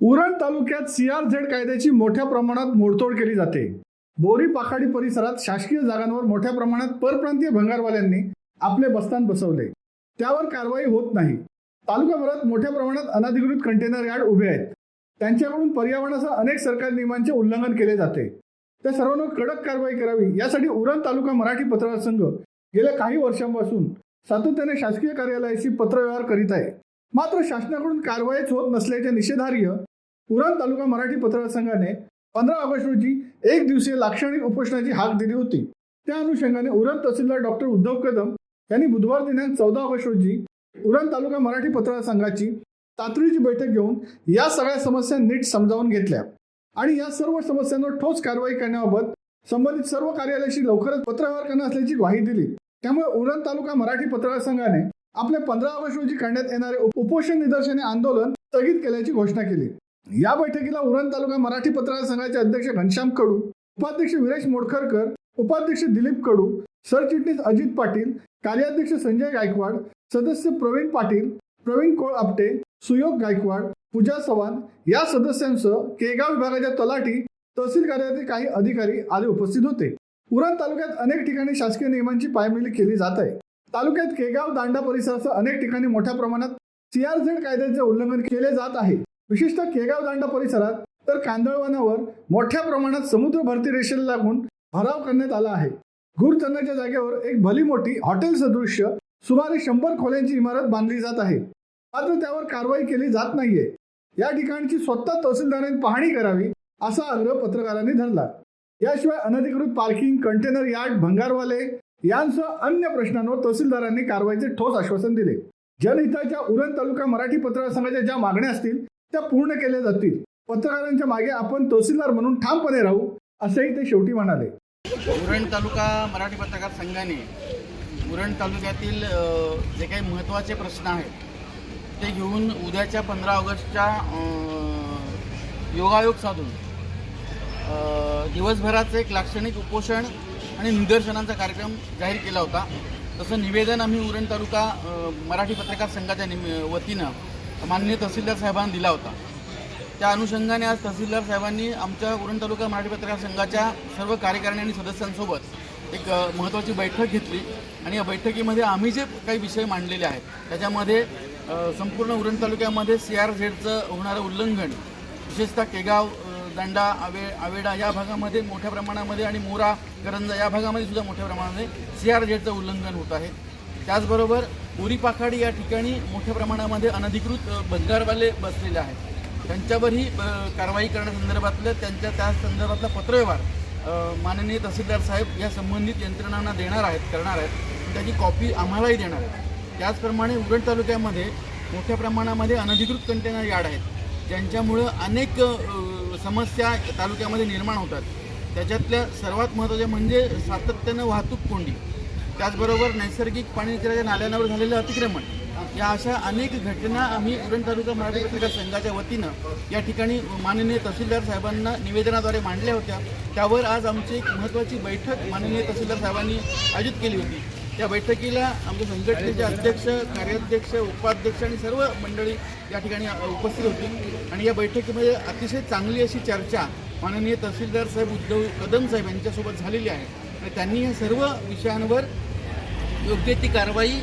उरण तालुक्यात CRZ कायद्याची मोठ्या प्रमाणात मोडतोड केली जाते। बोरी पाखाडी परिसरात शासकीय जागांवर मोठ्या प्रमाणात परप्रांतीय भंगारवाल्यांनी आपले बस्तान बसवले, त्यावर कारवाई होत नाही। तालुक्याभरात मोठ्या प्रमाणात अनधिकृत कंटेनर यार्ड उभे आहेत। त्यांच्याकडून पर्यावरणासह अनेक सरकारी नियमांचे उल्लंघन केले जाते। त्या सर्वांवर कडक कारवाई करावी यासाठी उरण तालुका मराठी पत्रकार संघ गेल्या काही वर्षांपासून सातत्याने शासकीय कार्यालयाशी पत्रव्यवहार करीत आहे। मात्र शासनाकडून कारवाईच होत नसल्याच्या निषेधार्थ उरण तालुका मराठी पत्रकार संघाने 15 ऑगस्ट रोजी एक दिवसीय लाक्षणिक उपोषणाची हाक दिली होती। त्या अनुषंगाने उरण तहसीलदार डॉक्टर उद्धव कदम यांनी बुधवार दिनांक 14 ऑगस्ट रोजी उरण तालुका मराठी पत्रकार संघाची तातडीची बैठक घेऊन या सगळ्या समस्या नीट समजावून घेतल्या आणि या सर्व समस्यांवर ठोस कारवाई करण्याबाबत संबंधित सर्व कार्यालयाशी लवकरच पत्रव्यवहार करणार असल्याची ग्वाही दिली। त्यामुळे उरण तालुका मराठी पत्रकार संघाने आपले 15 ऑगस्ट रोजी करण्यात येणारे उपोषण निदर्शने आंदोलन स्थगित केल्याची घोषणा केली। या बैठकीला उरण तालुका मराठी पत्रकार संघाचे अध्यक्ष घनश्याम कडू, उपाध्यक्ष विरेश मोडखरकर, उपाध्यक्ष दिलीप कडू, सरचिटणीस अजित पाटील, कार्याध्यक्ष संजय गायकवाड, सदस्य प्रवीण पाटील, प्रवीण कोळ आपटे, सुयोग गायकवाड, पूजा चव्हाण या सदस्यांसह केगाव विभागाच्या तलाठी, तहसील कार्यालयातील काही अधिकारी आदी उपस्थित होते। उरण तालुक्यात अनेक ठिकाणी शासकीय नियमांची पायमल्ली केली जात आहे। तालुक्यात केगाव दांडा परिसरासह अनेक ठिकाणी मोठ्या प्रमाणात CRZ कायद्याचे उल्लंघन केले जात आहे। विशेषतः केगाव दांडा परिसरात तर कांदळवनावर मोठ्या प्रमाणात समुद्र भरती रेषेला लागून भराव करण्यात आला आहे। घुरचरण्याच्या जागेवर एक भली मोठी हॉटेल सदृश्य सुमारे 100 खोल्यांची इमारत बांधली जात आहे, मात्र त्यावर कारवाई केली जात नाहीये। या ठिकाणची स्वतः तहसीलदारांनी पाहणी करावी असा आग्रह पत्रकारांनी धरला। याशिवाय अनधिकृत पार्किंग, कंटेनर यार्ड, भंगारवाले यांसह अन्य प्रश्नांवर तहसीलदारांनी कारवाईचे ठोस आश्वासन दिले। जनहिताच्या उरण तालुका मराठी पत्रकार संघाच्या ज्या मागण्या असतील त्या पूर्ण केल्या जातील। पत्रकारांच्या मागे आपण तहसीलदार म्हणून ठामपणे राहू असेही ते शेवटी म्हणाले। उरण तालुका मराठी पत्रकार संघाने उरण तालुक्यातील जे काही महत्त्वाचे प्रश्न आहेत ते घेऊन उद्याच्या 15 ऑगस्टच्या योगायोग साधून दिवसभराचं एक लाक्षणिक उपोषण आणि निदर्शनांचा कार्यक्रम जाहीर केला होता। तसं निवेदन आम्ही उरण तालुका मराठी पत्रकार संघाच्या वतीनं माननीय तहसीलदार साहेबांना दिला होता। त्या अनुषंगाने आज तहसीलदार साहेबांनी आमच्या उरण तालुका मराठी पत्रकार संघाच्या सर्व कार्यकारिणी आणि सदस्यांसोबत एक महत्त्वाची बैठक घेतली आणि या बैठकीमध्ये आम्ही जे काही विषय मांडलेले आहेत त्याच्यामध्ये संपूर्ण उरण तालुक्यामध्ये CRZचं होणारं उल्लंघन, विशेषतः केगाव, दांडा, आवेडा या भागामध्ये मोठ्या प्रमाणामध्ये आणि मोरा, करंजा या भागामध्ये सुद्धा मोठ्या प्रमाणामध्ये CRZचं उल्लंघन होत आहे। त्याचबरोबर बोरी पाखाडी या ठिकाणी मोठ्या प्रमाणामध्ये अनधिकृत भंगारवाले बसलेले आहेत, त्यांच्यावरही कारवाई करण्यासंदर्भातलं त्या संदर्भातला पत्रव्यवहार माननीय तहसीलदार साहेब या संबंधित यंत्रणांना करणार आहेत, त्याची कॉपी आम्हालाही देणार आहे। त्याचप्रमाणे उरण तालुक्यामध्ये मोठ्या प्रमाणामध्ये अनधिकृत कंटेनर यार्ड आहेत, ज्यांच्यामुळं अनेक समस्या तालुक्यामध्ये निर्माण होतात। त्याच्यातल्या सर्वात महत्त्वाच्या म्हणजे सातत्यानं वाहतूक कोंडी, त्याचबरोबर नैसर्गिक पाणी निचऱ्याच्या नाल्यांवर झालेलं अतिक्रमण, या अशा अनेक घटना आम्ही उरण तालुका मराठी पत्रकार संघाच्या वतीनं या ठिकाणी माननीय तहसीलदार साहेबांना निवेदनाद्वारे मांडल्या होत्या। त्यावर आज आमची एक महत्त्वाची बैठक माननीय तहसीलदार साहेबांनी आयोजित केली होती। त्या बैठकीला आमच्या संघटनेचे अध्यक्ष, कार्याध्यक्ष, उपाध्यक्ष आणि सर्व मंडळी या ठिकाणी उपस्थित होती आणि या बैठकीमध्ये अतिशय चांगली अशी चर्चा माननीय तहसीलदार साहेब उद्धव कदम साहेब यांच्यासोबत झालेली आहे आणि त्यांनी या सर्व विषयांवर योग्य ती कारवाई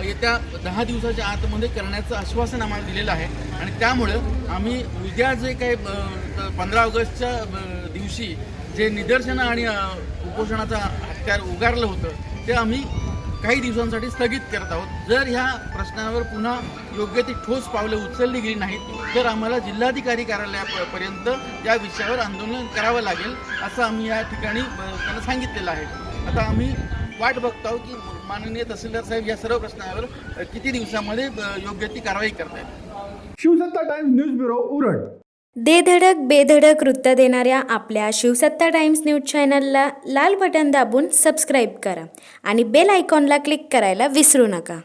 येत्या 10 दिवसाच्या आतमध्ये करण्याचं आश्वासन आम्हाला दिलेलं आहे आणि त्यामुळं आम्ही उद्या जे काही 15 ऑगस्टच्या दिवशी जे निदर्शनं आणि उपोषणाचं हत्यार उगारलं होतं ते आम्ही काही दिवसांसाठी स्थगित करत आहोत। जर ह्या प्रश्नावर पुन्हा योग्य ती ठोस पावले उचलली गेली नाहीत तर आम्हाला जिल्हाधिकारी कार्यालयापर्यंत या विषयावर आंदोलन करावं लागेल असं आम्ही या ठिकाणी त्यांना सांगितलेलं आहे। आता आम्ही वाट बघतो की माननीय तहसीलदार साहेब या सर्व प्रश्नावर किती दिवसामध्ये योग्य ती कारवाई करतायत। शिवसत्ता टाइम्स न्यूज ब्युरो उरण। दे धडक बेधडक वृत्त देणाऱ्या आपल्या शिवसत्ता टाइम्स न्यूज चॅनलला लाल बटन दाबून सबस्क्राईब करा आणि बेल आयकॉनला क्लिक करायला विसरू नका।